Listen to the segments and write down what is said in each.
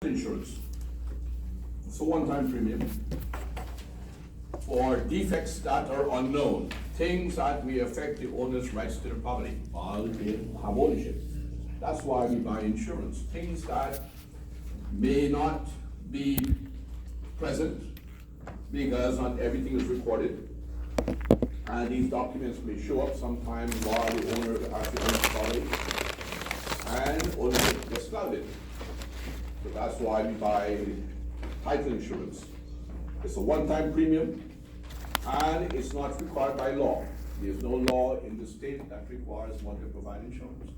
insurance. It's a one-time premium for defects that are unknown, things that may affect the owner's rights to the property while they have ownership. That's why we buy insurance. Things that may not be present because not everything is recorded, and these documents may show up sometime while the owner actually owns the property, and ownership gets clouded. So that's why we buy title insurance. It's a one-time premium, and it's not required by law. There's no law in the state that requires one to provide insurance.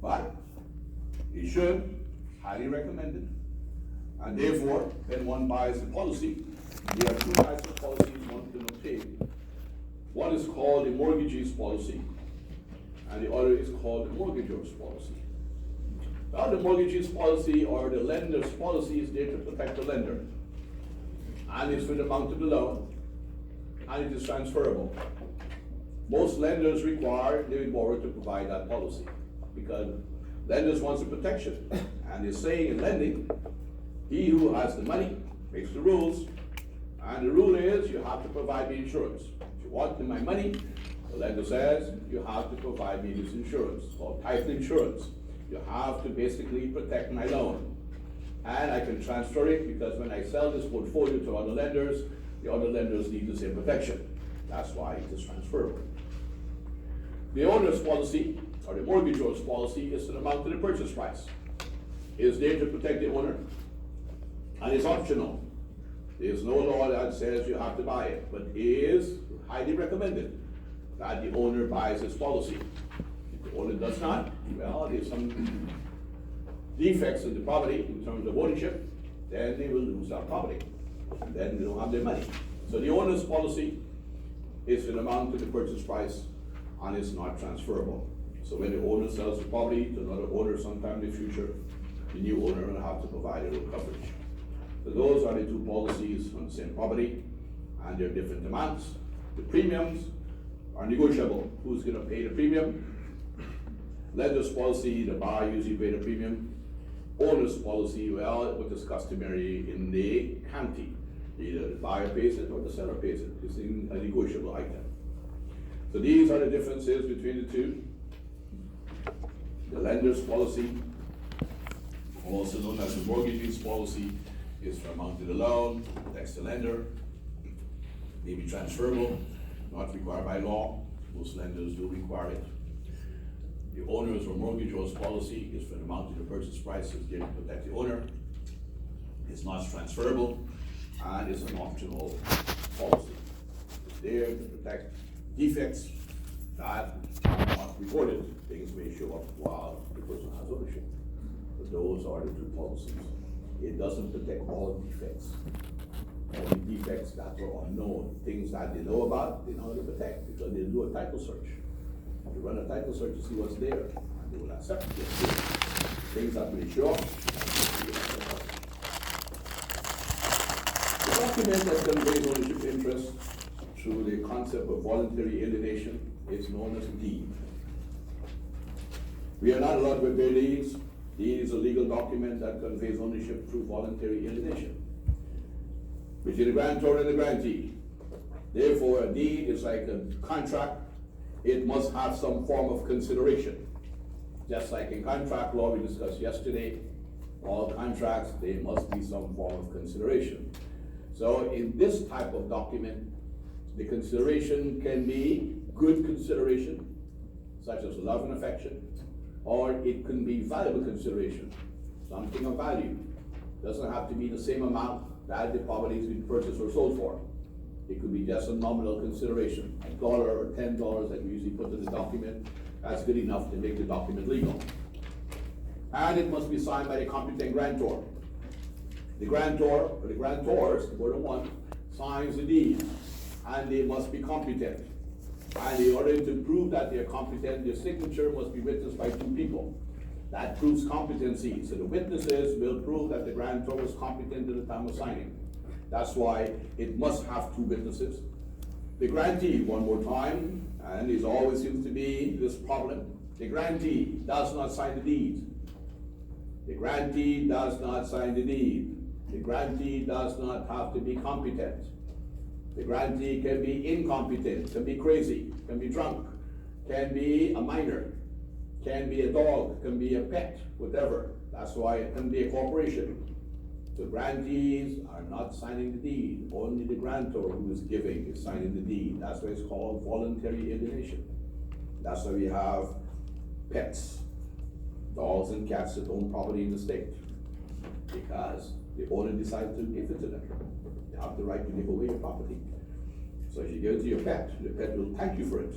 But it should, highly recommended. And therefore, when one buys a policy, there are two types of policies one can obtain. One is called the mortgagee's policy, and the other is called the mortgagor's policy. Now, the mortgagee's policy or the lender's policy is there to protect the lender, and it's for the amount of the loan, and it is transferable. Most lenders require their borrower to provide that policy because lenders want the protection, and they're saying in lending, he who has the money makes the rules, and the rule is you have to provide me insurance. If you want my money, the lender says you have to provide me this insurance, called title insurance. You have to basically protect my loan. And I can transfer it because when I sell this portfolio to other lenders, the other lenders need the same protection. That's why it is transferable. The owner's policy, or the mortgagor's policy, is an amount of the purchase price. It is there to protect the owner, and it's optional. There's no law that says you have to buy it, but it is highly recommended that the owner buys this policy. If the owner does not, well, there's some defects in the property in terms of ownership, then they will lose that property, and then they don't have their money. So the owner's policy is an amount of the purchase price, and it's not transferable. So when the owner sells the property to another owner sometime in the future, the new owner will have to provide a little coverage. So those are the two policies on the same property, and they're different amounts. The premiums are negotiable. Who's going to pay the premium? Lender's policy, the buyer usually pay the premium. Owner's policy, well, what is customary in the county. Either the buyer pays it or the seller pays it. It's a negotiable item. So these are the differences between the two. The lender's policy, also known as the mortgagee's policy, is for amount of the loan, protects the lender, may be transferable, not required by law. Most lenders do require it. The owner's or mortgagor's policy is for the amount of the purchase price, is there to protect the owner. It's not transferable, and it's an optional policy. It's there to protect defects that are not recorded. Things may show up while the person has ownership. But those are the two policies. It doesn't protect all defects. Only defects that are unknown, things that they know about, they know how to protect because they do a title search. You run a title search to see what's there, and they will accept it. Things that may show up. The document that conveys ownership interest through the concept of voluntary alienation is known as a deed. We are not allowed to prepare deeds. Deed is a legal document that conveys ownership through voluntary alienation between the grantor and the grantee. Therefore, a deed is like a contract. It must have some form of consideration. Just like in contract law we discussed yesterday, all contracts, there must be some form of consideration. So in this type of document, the consideration can be good consideration, such as love and affection, or it can be valuable consideration, something of value. Doesn't have to be the same amount that the property is being purchased or sold for. It could be just a nominal consideration, $1 or $10 that we usually put in the document. That's good enough to make the document legal. And it must be signed by the competent grantor. The grantor, or the grantors, more than one, signs the deed, and they must be competent. And in order to prove that they're competent, their signature must be witnessed by two people. That proves competency. So the witnesses will prove that the grantor was competent at the time of signing. That's why it must have two witnesses. The grantee, one more time, and there always seems to be this problem. The grantee does not sign the deed. The grantee does not sign the deed. The grantee does not have to be competent. The grantee can be incompetent, can be crazy, can be drunk, can be a minor, can be a dog, can be a pet, whatever. That's why it can be a corporation. The grantees are not signing the deed. Only the grantor who is giving is signing the deed. That's why it's called voluntary alienation. That's why we have pets, dogs and cats that own property in the state, because the owner decided to give it to them. You have the right to give away your property. So if you give it to your pet will thank you for it.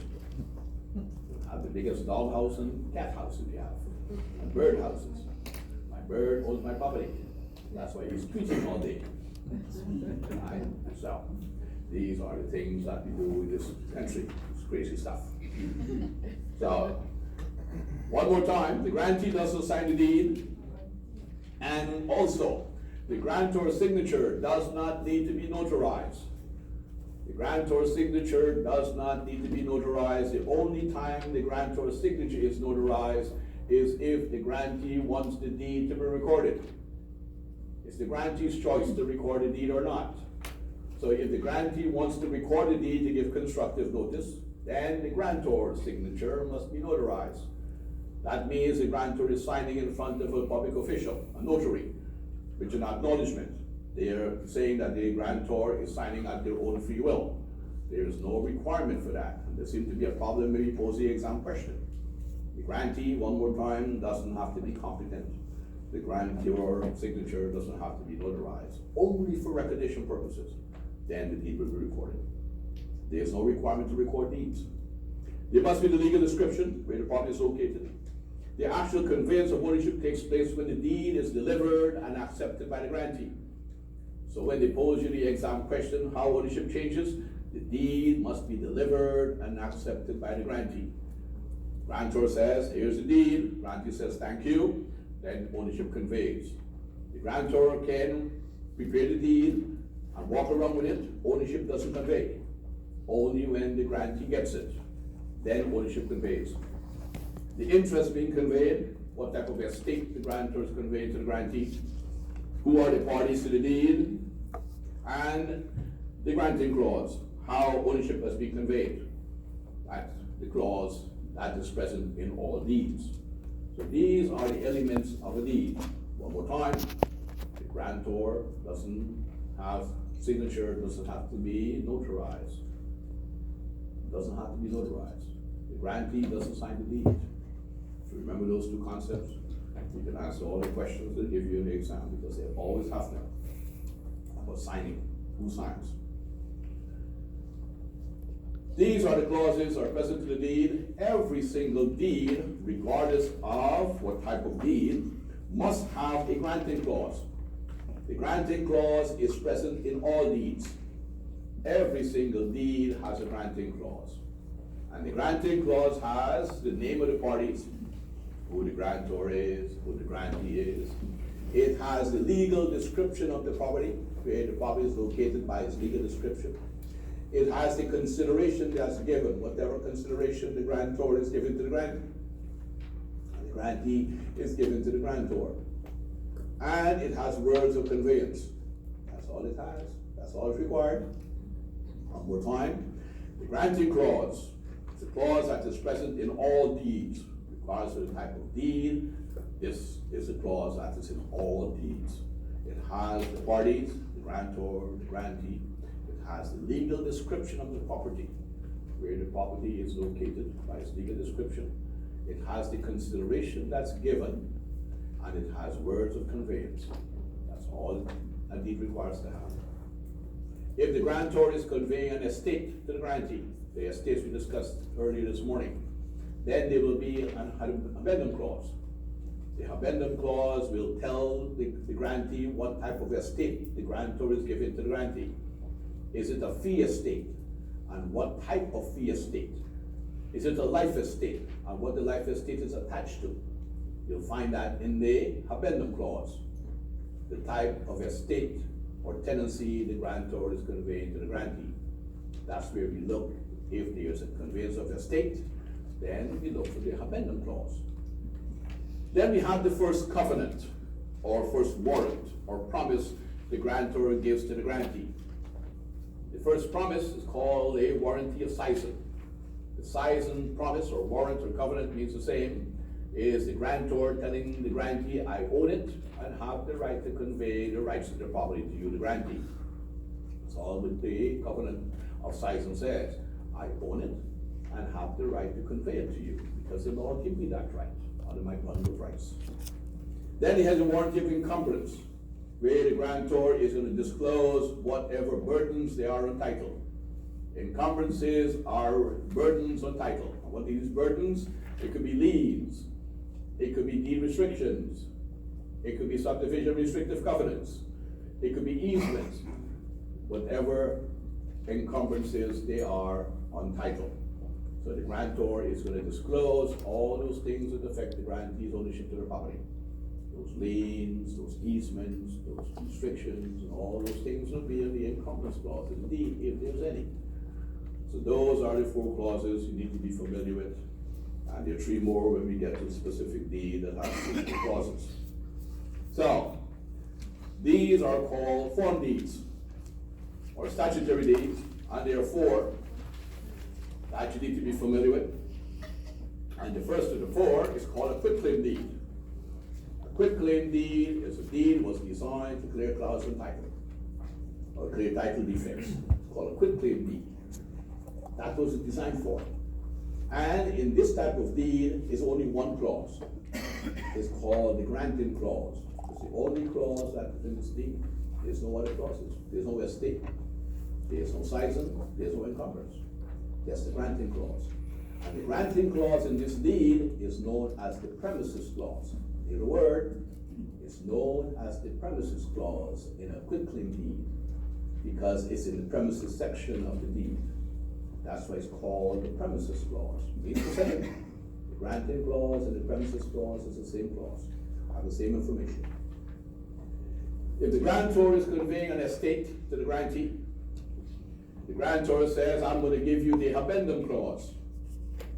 You'll have the biggest dog house and cat house that you have, and bird houses. My bird owns my property. That's why he's tweeting all day. Right? So these are the things that we do in this country. It's crazy stuff. So one more time, the grantee doesn't sign the deed, and also the grantor's signature does not need to be notarized. The grantor's signature does not need to be notarized. The only time the grantor's signature is notarized is if the grantee wants the deed to be recorded. It's the grantee's choice to record the deed or not. So if the grantee wants to record the deed to give constructive notice, then the grantor's signature must be notarized. That means the grantor is signing in front of a public official, a notary, which is an acknowledgement. They are saying that the grantor is signing at their own free will. There is no requirement for that. And there seems to be a problem when we pose the exam question. The grantee, one more time, doesn't have to be competent. The grantor signature doesn't have to be notarized, only for recognition purposes. Then the deed will be recorded. There is no requirement to record deeds. There must be the legal description where the property is located. The actual conveyance of ownership takes place when the deed is delivered and accepted by the grantee. So when they pose you the exam question, how ownership changes, the deed must be delivered and accepted by the grantee. Grantor says, here's the deed. Grantee says, thank you. Then ownership conveys. The grantor can prepare the deed and walk around with it. Ownership doesn't convey. Only when the grantee gets it, then ownership conveys. The interest being conveyed, what type of estate the grantor is conveying to the grantee, who are the parties to the deed, and the granting clause, how ownership has been conveyed. That's the clause that is present in all deeds. So these are the elements of a deed. One more time, the grantor doesn't have signature, doesn't have to be notarized. Doesn't have to be notarized. The grantee doesn't sign the deed. If you remember those two concepts, you can answer all the questions they'll give you in the exam, because they always have them about signing. Who signs? These are the clauses that are present to the deed. Every single deed, regardless of what type of deed, must have a granting clause. The granting clause is present in all deeds. Every single deed has a granting clause. And the granting clause has the name of the parties, who the grantor is, who the grantee is. It has the legal description of the property, where the property is located by its legal description. It has the consideration that's given, whatever consideration the grantor is given to the grantee. And the grantee is given to the grantor. And it has words of conveyance. That's all it has. That's all it's required. One more time. The granting clause is a clause that is present in all deeds, regardless of the type of deed. This is a clause that is in all deeds. It has the parties, the grantor, the grantee. It has the legal description of the property, where the property is located by its legal description. It has the consideration that's given, and it has words of conveyance. That's all a deed requires to have. If the grantor is conveying an estate to the grantee, the estates we discussed earlier this morning, then there will be an addendum clause. The addendum clause will tell the grantee what type of estate the grantor is giving to the grantee. Is it a fee estate? And what type of fee estate? Is it a life estate? And what the life estate is attached to? You'll find that in the addendum clause. The type of estate or tenancy the grantor is conveying to the grantee. That's where we look. If there's a conveyance of estate, then we look for the addendum clause. Then we have the first covenant. or first warrant or promise the grantor gives to the grantee. The first promise is called a warranty of seisin. The seisin promise or warrant or covenant means the same, is the grantor telling the grantee, I own it and have the right to convey the rights of the property to you, the grantee. That's all what the covenant of seisin says. I own it and have the right to convey it to you, because the law gives me that right under my bundle of rights. Then he has a warranty of encumbrance, where the grantor is going to disclose whatever burdens they are on title. Encumbrances are burdens on title. And what are these burdens? It could be liens, it could be deed restrictions, it could be subdivision restrictive covenants, it could be easements, whatever encumbrances they are on title. So the grantor is going to disclose all those things that affect the grantee's ownership to the property. Those liens, those easements, those restrictions, and all those things will be in the encumbrance clause, in the deed, if there's any. So those are the 4 clauses you need to be familiar with. And there are 3 more when we get to the specific deed that has 6 clauses. So, these are called form deeds, or statutory deeds, and there are 4 that you need to be familiar with. And the first of the 4 is called a quitclaim deed. A quitclaim deed is a deed was designed to clear clause and title, or clear title defects. It's called a quitclaim deed. That was it designed for. And in this type of deed is only 1 clause. It's called the granting clause. It's the only clause that in this deed. There's no other clauses. There's no estate. There's no seisin. There's no encumbrance. That's the granting clause. And the granting clause in this deed is known as the premises clause. The word is known as the premises clause in a quitclaim deed because it's in the premises section of the deed. That's why it's called the premises clause. It's the same. The granting clause and the premises clause is the same clause. Have the same information. If the grantor is conveying an estate to the grantee, the grantor says, I'm going to give you the habendum clause.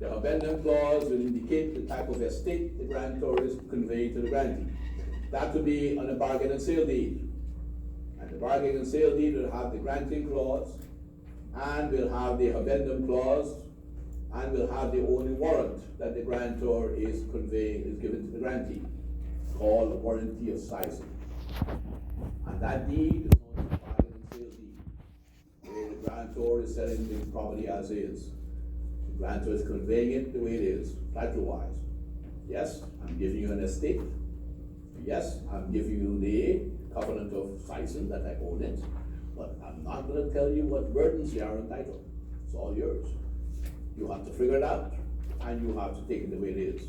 The habendum clause will indicate the type of estate the grantor is conveying to the grantee. That would be on a bargain and sale deed. And the bargain and sale deed will have the granting clause, and will have the habendum clause, and will have the only warrant that the grantor is conveying, is given to the grantee, called a warranty of seisin. And that deed is known as a bargain and sale deed, where the grantor is selling the property as is. The grantor is conveying it the way it is, title-wise. Yes, I'm giving you an estate. Yes, I'm giving you the covenant of seisin that I own it. But I'm not going to tell you what burdens they are entitled. It's all yours. You have to figure it out, and you have to take it the way it is.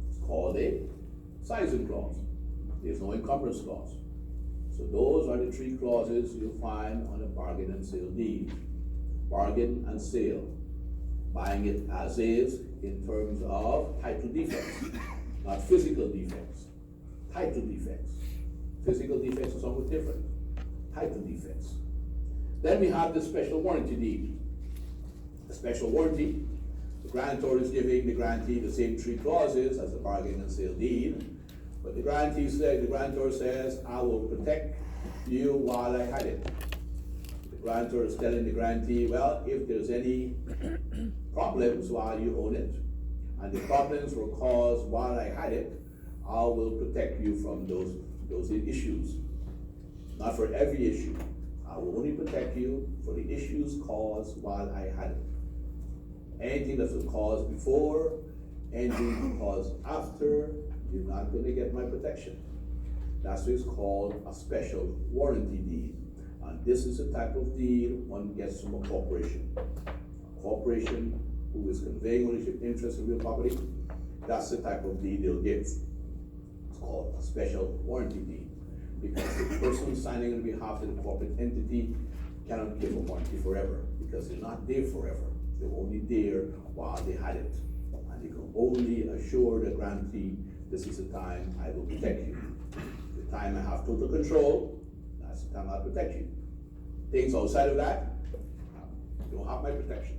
It's called a seisin clause. There's no encumbrance clause. So those are the 3 clauses you'll find on a bargain and sale deed. Bargain and sale. Buying it as is in terms of title defects, not physical defects. Title defects. Physical defects are somewhat different. Title defects. Then we have the special warranty deed. The special warranty, the grantor is giving the grantee the same 3 clauses as the bargain and sale deed, but the grantor says, I will protect you while I had it. The grantor is telling the grantee, well, if there's any problems while you own it, and the problems were caused while I had it, I will protect you from those issues. Not for every issue. I will only protect you for the issues caused while I had it. Anything that was caused before, anything caused after, you're not going to get my protection. That's what is called a special warranty deed. And this is the type of deed one gets from a corporation. A corporation who is conveying ownership interest in real property, that's the type of deed they'll give. It's called a special warranty deed. Because the person signing on behalf of the corporate entity cannot give a warranty forever, because they're not there forever. They're only there while they had it. And you can only assure the grantee, this is the time I will protect you. The time I have total control, that's the time I'll protect you. Things outside of that, you don't have my protection.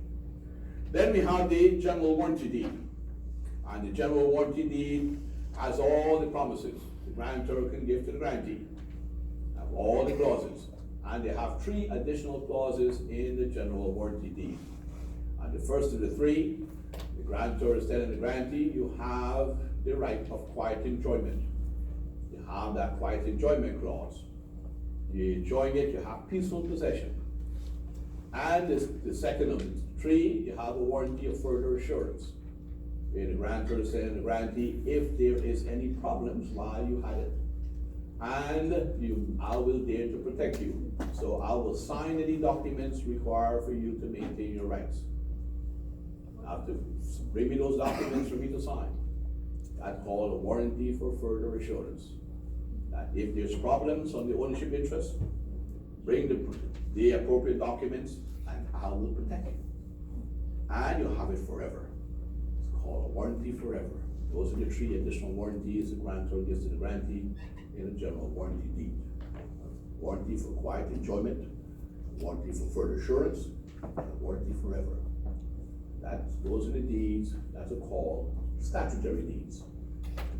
Then we have the general warranty deed. And the general warranty deed has all the promises. The grantor can give to the grantee. Have all the clauses. And they have 3 additional clauses in the general warranty deed. And the first of the 3, the grantor is telling the grantee, you have the right of quiet enjoyment. You have that quiet enjoyment clause. You're enjoying it, you have peaceful possession. And the second of the 3, you have a warranty of further assurance. Where the grantor is saying to the grantee, if there is any problems while you had it, and I will dare to protect you. So I will sign any documents required for you to maintain your rights. You have to bring me those documents for me to sign. That's called a warranty for further assurance. That if there's problems on the ownership interest, bring the appropriate documents and I will protect you. And you'll have it forever. It's called a warranty forever. Those are the 3 additional warranties the grantor gives to the grantee in a general warranty deed. Warranty for quiet enjoyment, warranty for further assurance, and warranty forever. Those are the deeds that are called statutory deeds.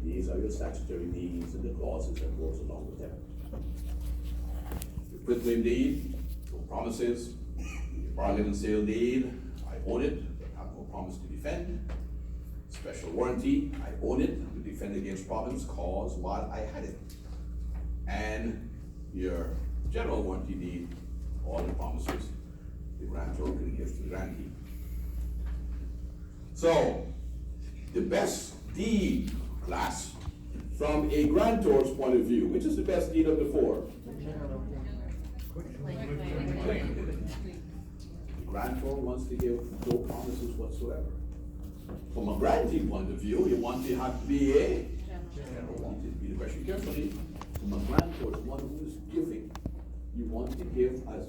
These are your statutory deeds and the clauses that goes along with them. The quitclaim deed, no promises. The bargain and sale deed, I own it, I have no promise to defend. Special warranty, I own it to defend against problems caused while I had it. And your general warranty deed, all the promises the grantor can give to the grantee. So, the best deed class from a grantor's point of view, which is the best deed of the 4? The grantor wants to give no promises whatsoever. From a grantee point of view, you want to have to be a general warranty. Be the question carefully. From a grantor, the one who is giving, you want to give as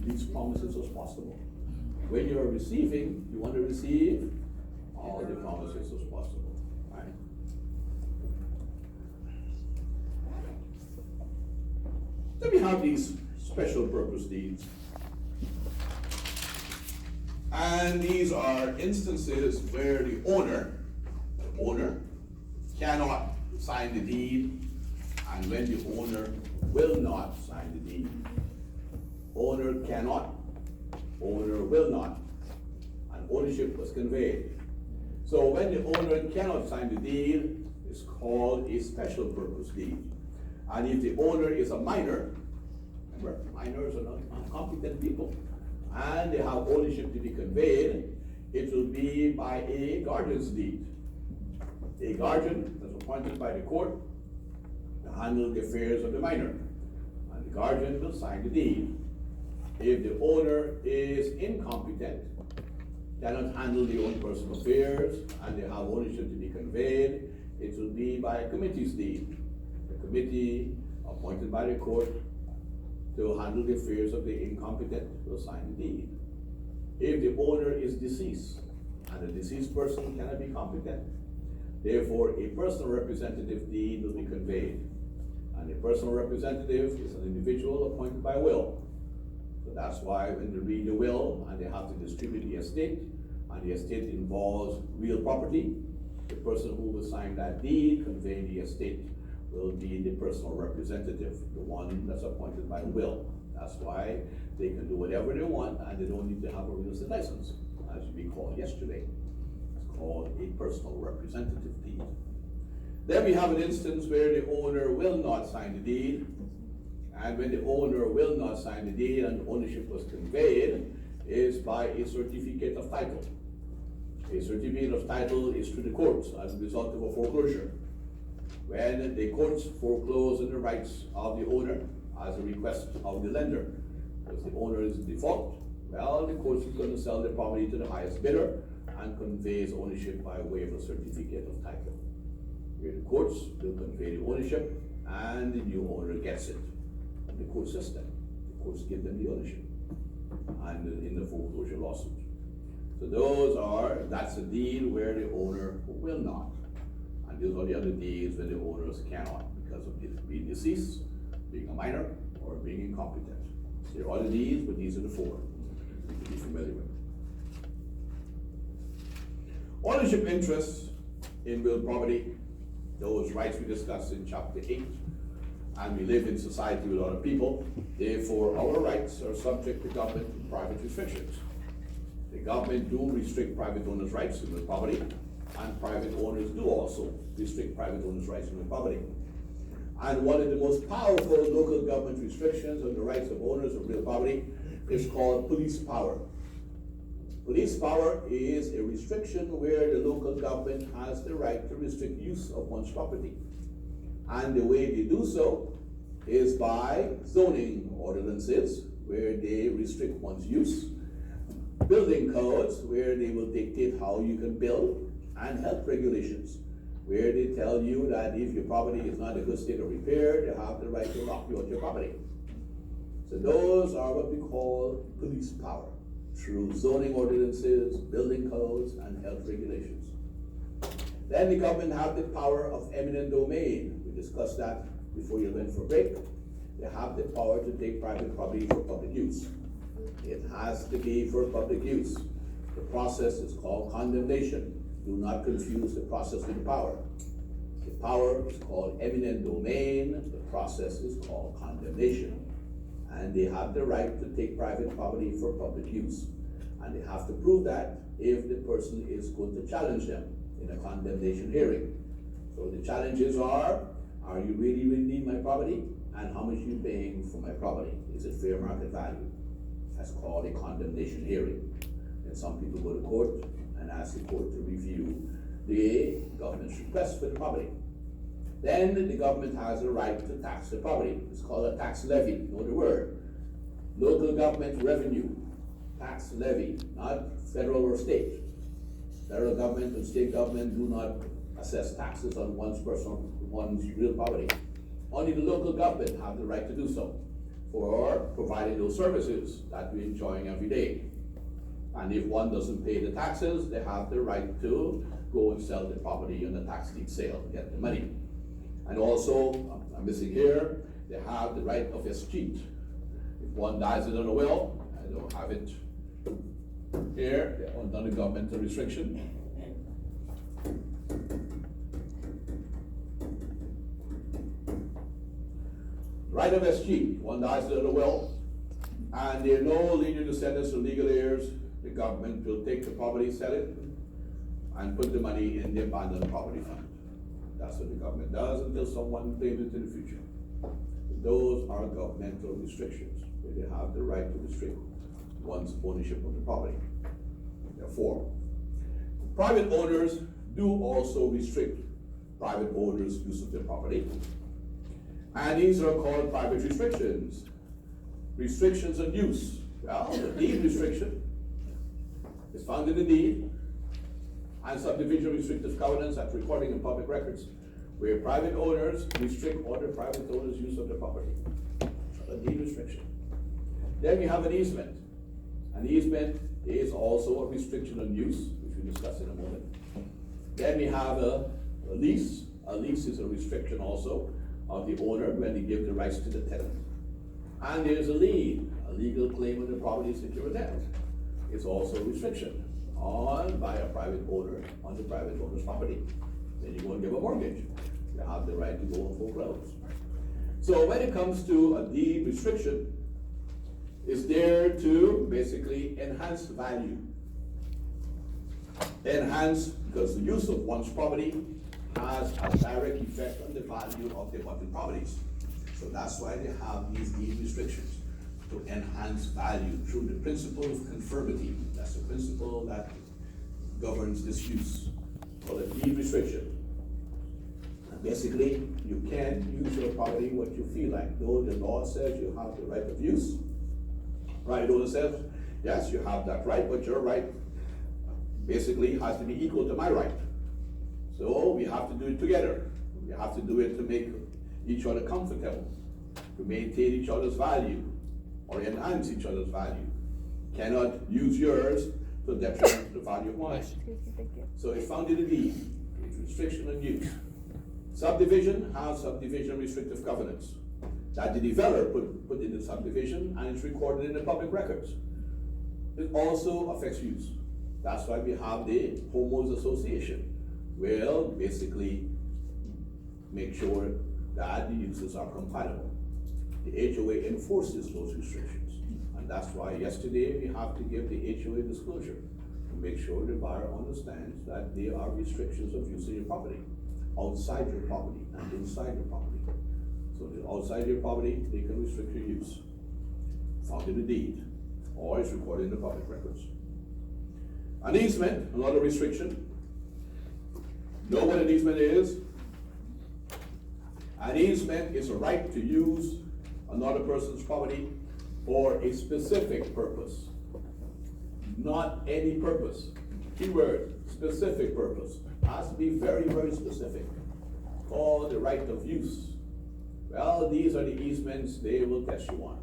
least promises as possible. When you are receiving, you want to receive all the promises as possible. Right? Then we have these special purpose deeds. And these are instances where the owner cannot sign the deed, and when the owner will not sign the deed. Owner cannot, owner will not, and ownership was conveyed. So when the owner cannot sign the deed, it's called a special purpose deed. And if the owner is a minor, remember, minors are not incompetent people, and they have ownership to be conveyed, it will be by a guardian's deed. A guardian is appointed by the court to handle the affairs of the minor, and the guardian will sign the deed. If the owner is incompetent, cannot handle their own personal affairs, and they have ownership to be conveyed, it will be by a committee's deed. The committee appointed by the court to handle the affairs of the incompetent will sign the deed. If the owner is deceased, and the deceased person cannot be competent, therefore a personal representative deed will be conveyed. And a personal representative is an individual appointed by will. So that's why when they read the will and they have to distribute the estate, and the estate involves real property, the person who will sign that deed conveying the estate will be the personal representative, the one that's appointed by will. That's why they can do whatever they want and they don't need to have a real estate license, as we called yesterday. It's called a personal representative deed. Then we have an instance where the owner will not sign the deed, and when the owner will not sign the deed and ownership was conveyed, is by a certificate of title. A certificate of title is to the courts as a result of a foreclosure. When the courts foreclose on the rights of the owner as a request of the lender, because the owner is in default, well, the courts is going to sell the property to the highest bidder and conveys ownership by way of a certificate of title. Where the courts will convey the ownership and the new owner gets it. In the court system, the courts give them the ownership and in the foreclosure lawsuit. So that's a deed where the owner will not. And those are the other deeds where the owners cannot because of being deceased, being a minor, or being incompetent. There are other deeds, but these are the 4 to be familiar with. Ownership interests in real property those rights we discussed in chapter 8, and we live in society with other people. Therefore, our rights are subject to government and private restrictions. The government do restrict private owners' rights in real property, and private owners do also restrict private owners' rights in real property. And one of the most powerful local government restrictions on the rights of owners of real property is called police power. Police power is a restriction where the local government has the right to restrict use of one's property. And the way they do so is by zoning ordinances, where they restrict one's use, building codes, where they will dictate how you can build, and health regulations, where they tell you that if your property is not in a good state of repair, they have the right to lock you out of your property. So those are what we call police power, through zoning ordinances, building codes, and health regulations. Then the government have the power of eminent domain. We discussed that before you went for break. They have the power to take private property for public use. It has to be for public use. The process is called condemnation. Do not confuse the process with the power. The power is called eminent domain. The process is called condemnation. And they have the right to take private property for public use. And they have to prove that if the person is going to challenge them in a condemnation hearing. So the challenges are you really need my property? And how much are you paying for my property? Is it fair market value? That's called a condemnation hearing. And some people go to court and ask the court to review the government's request for the property. Then the government has the right to tax the property. It's called a tax levy. You know the word. Local government revenue, tax levy, not federal or state. Federal government and state government do not assess taxes on one's real property. Only the local government have the right to do so for providing those services that we're enjoying every day. And if one doesn't pay the taxes, they have the right to go and sell the property on a tax deed sale, get the money. And also, I'm missing here, they have the right of escheat. If one dies without a will, I don't have it here, under governmental restriction. Right of escheat, one dies without a will, and there are no legal descendants or legal heirs, the government will take the property, sell it, and put the money in the abandoned property fund. That's what the government does until someone claims it in the future. Those are governmental restrictions, where they have the right to restrict one's ownership of the property. Therefore, private owners do also restrict private owners' use of their property. And these are called private restrictions. Restrictions on use. Well, the deed restriction is found in the deed, and subdivision restrictive covenants that's recording in public records, where private owners restrict other private owners' use of their property. A deed restriction. Then you have an easement. An easement is also a restriction on use, which we'll discuss in a moment. Then we have a lease. A lease is a restriction also of the owner when they give the rights to the tenant. And there's a lien, a legal claim on the property secured debt. It's also a restriction on by a private owner on the private owner's property. Then you go and give a mortgage. You have the right to go and foreclose. So when it comes to a deed restriction, it's there to basically enhance value. Enhance, because the use of one's property has a direct effect on the value of the abutting properties. So that's why they have these deed restrictions, to enhance value through the principle of conformity. That's the principle that governs this use, called a deed restriction. And basically, you can't use your property what you feel like. Though the law says you have the right of use, private owner says, yes, you have that right, but your right basically has to be equal to my right. So we have to do it together. We have to do it to make each other comfortable, to maintain each other's value, or enhance each other's value. Cannot use yours to detriment the value of mine. So it's found in the deed. It's restriction on use. Subdivision has subdivision restrictive covenants that the developer put in the subdivision, and it's recorded in the public records. It also affects use. That's why we have the homeowners association. Well, basically, make sure that the uses are compatible. The HOA enforces those restrictions. And that's why yesterday we have to give the HOA disclosure to make sure the buyer understands that there are restrictions of use of your property, outside your property and inside your property. So outside your property, they can restrict your use, found in the deed, or it's recorded in the public records. An easement, another restriction. Know what an easement is? An easement is a right to use another person's property for a specific purpose. Not any purpose. Keyword, specific purpose. Has to be very, very specific. Called the right of use. Well, these are the easements they will test you on.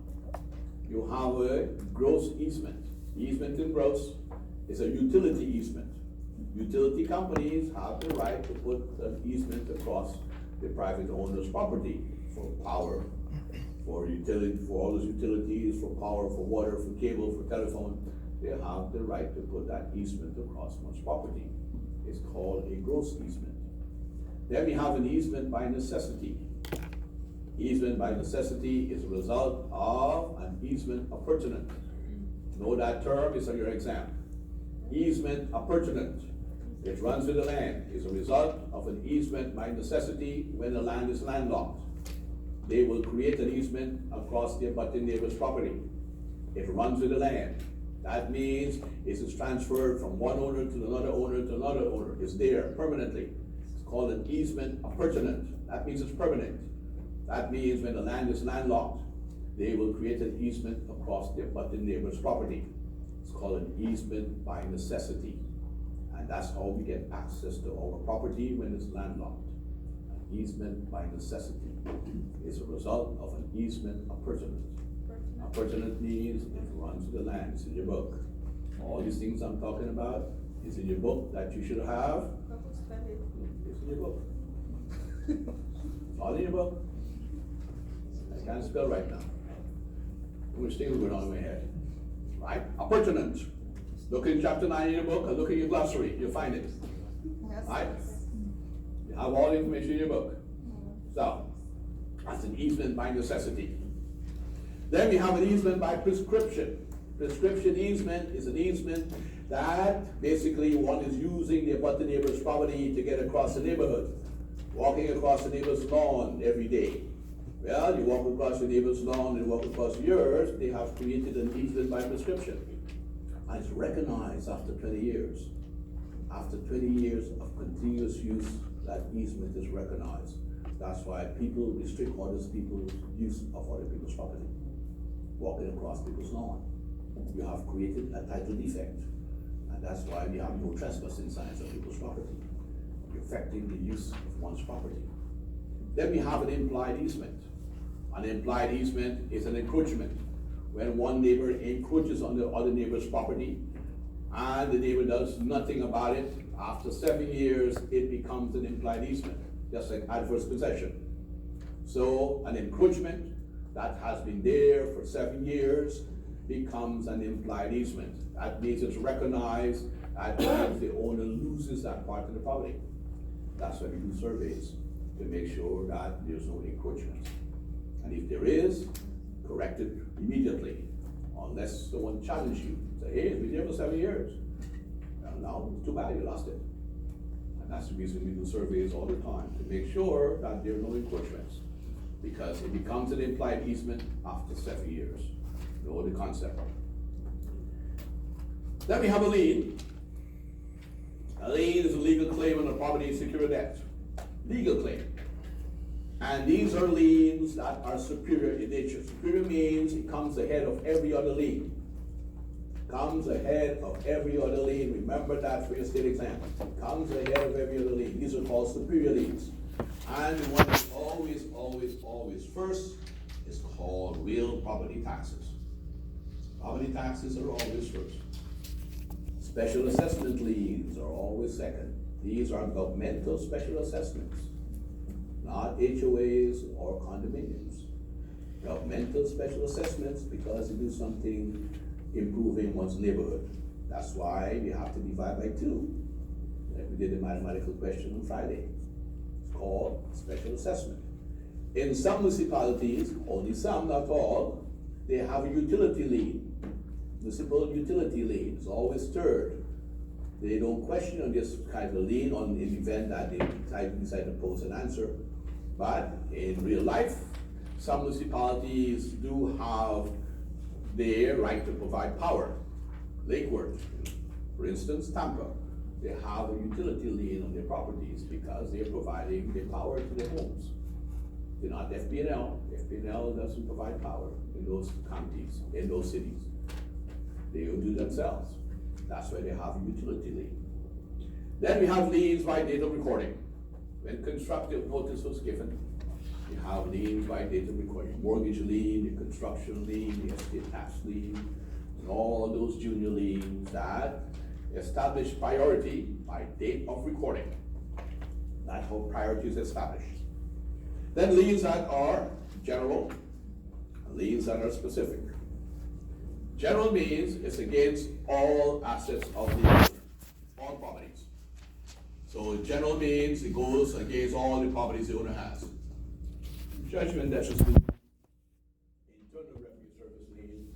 You have a gross easement. Easement in gross is a utility easement. Utility companies have the right to put an easement across the private owner's property for power, for utility, for all those utilities, for power, for water, for cable, for telephone. They have the right to put that easement across one's property. It's called a gross easement. Then we have an easement by necessity. Easement by necessity is a result of an easement appurtenant. Know that term is on your exam. Easement appurtenant. It runs with the land. Is a result of an easement by necessity when the land is landlocked. They will create an easement across their abutting neighbor's property. It runs with the land. That means it is transferred from one owner to another owner to another owner. It's there permanently. It's called an easement appurtenant. That means it's permanent. That means when the land is landlocked, they will create an easement across their abutting neighbor's property. It's called an easement by necessity. And that's how we get access to our property when it's landlocked. An easement by necessity is a result of an easement appurtenant. Appurtenant means it runs with the land. It's in your book. All these things I'm talking about is in your book that you should have. It's in your book. It's all in your book. I can't spell right now. Too much things going on in my head. Right? Appurtenant. Look in chapter 9 in your book, or look in your glossary, you'll find it. Yes. Right? You have all the information in your book. So, that's an easement by necessity. Then we have an easement by prescription. Prescription easement is an easement that basically one is using the abutting neighbor's property to get across the neighborhood. Walking across the neighbor's lawn every day. Well, you walk across your neighbor's lawn and walk across yours, they have created an easement by prescription. And it's recognized after 20 years. After 20 years of continuous use, that easement is recognized. That's why people restrict other people's use of other people's property. Walking across people's lawn. You have created a title defect. And that's why we have no trespassing signs on people's property. You're affecting the use of one's property. Then we have an implied easement. An implied easement is an encroachment. When one neighbor encroaches on the other neighbor's property and the neighbor does nothing about it, after 7 years it becomes an implied easement, just like adverse possession. So an encroachment that has been there for 7 years becomes an implied easement. That means it's recognized, that means the owner loses that part of the property. That's why we do surveys, to make sure that there's no encroachment. And if there is, correct it immediately, unless someone challenges you. Say, hey, it's been there for 7 years. Well, now, it's too bad you lost it. And that's the reason we do surveys all the time, to make sure that there are no encroachments. Because it becomes an implied easement after 7 years. You know the concept. Then we have a lien. A lien is a legal claim on a property secured debt. Legal claim. And these are liens that are superior in nature. Superior means it comes ahead of every other lien. Comes ahead of every other lien. Remember that for your state exam. Comes ahead of every other lien. These are called superior liens. And the one that's always first is called real property taxes. Property taxes are always first. Special assessment liens are always second. These are governmental special assessments. Not HOAs or condominiums. Governmental special assessments because they do something improving one's neighborhood. That's why we have to divide by 2. Like we did the mathematical question on Friday. called special assessment. In some municipalities, only some, not all, they have a utility lien. Municipal utility lien is always third. They don't question on this kind of lien in the event that they decide to pose an answer. But in real life, some municipalities do have their right to provide power. Lakewood, for instance, Tampa, they have a utility lien on their properties because they're providing the power to their homes. They're not FPNL. FPNL doesn't provide power in those counties, in those cities. They will do themselves. That's why they have a utility lien. Then we have liens by date of recording. When constructive notice was given, you have liens by date of recording. Mortgage lien, the construction lien, the estate tax lien, and all those junior liens that establish priority by date of recording. That's how priority is established. Then liens that are general, and liens that are specific. General means it's against all assets of the owner, all properties. So general means it goes against all the properties the owner has. Judgment, that's just Internal Revenue Service lien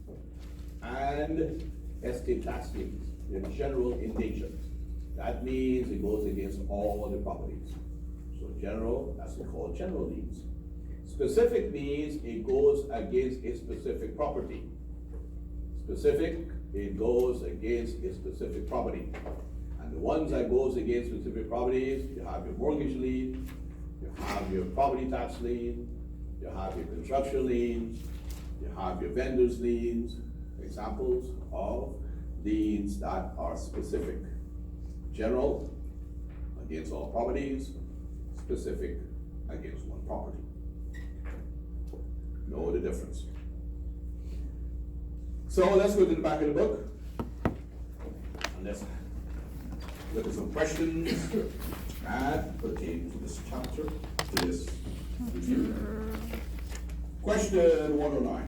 and estate tax liens. They're general in nature. That means it goes against all the properties. So general, that's called general liens. Specific means it goes against a specific property. Specific, it goes against a specific property. And the ones that goes against specific properties, you have your mortgage lien, you have your property tax lien, you have your construction liens, you have your vendors liens, examples of liens that are specific. General, against all properties, specific, against one property. Know the difference. So let's go to the back of the book, and let's look at some questions that pertain to this chapter, to this review. Question 109.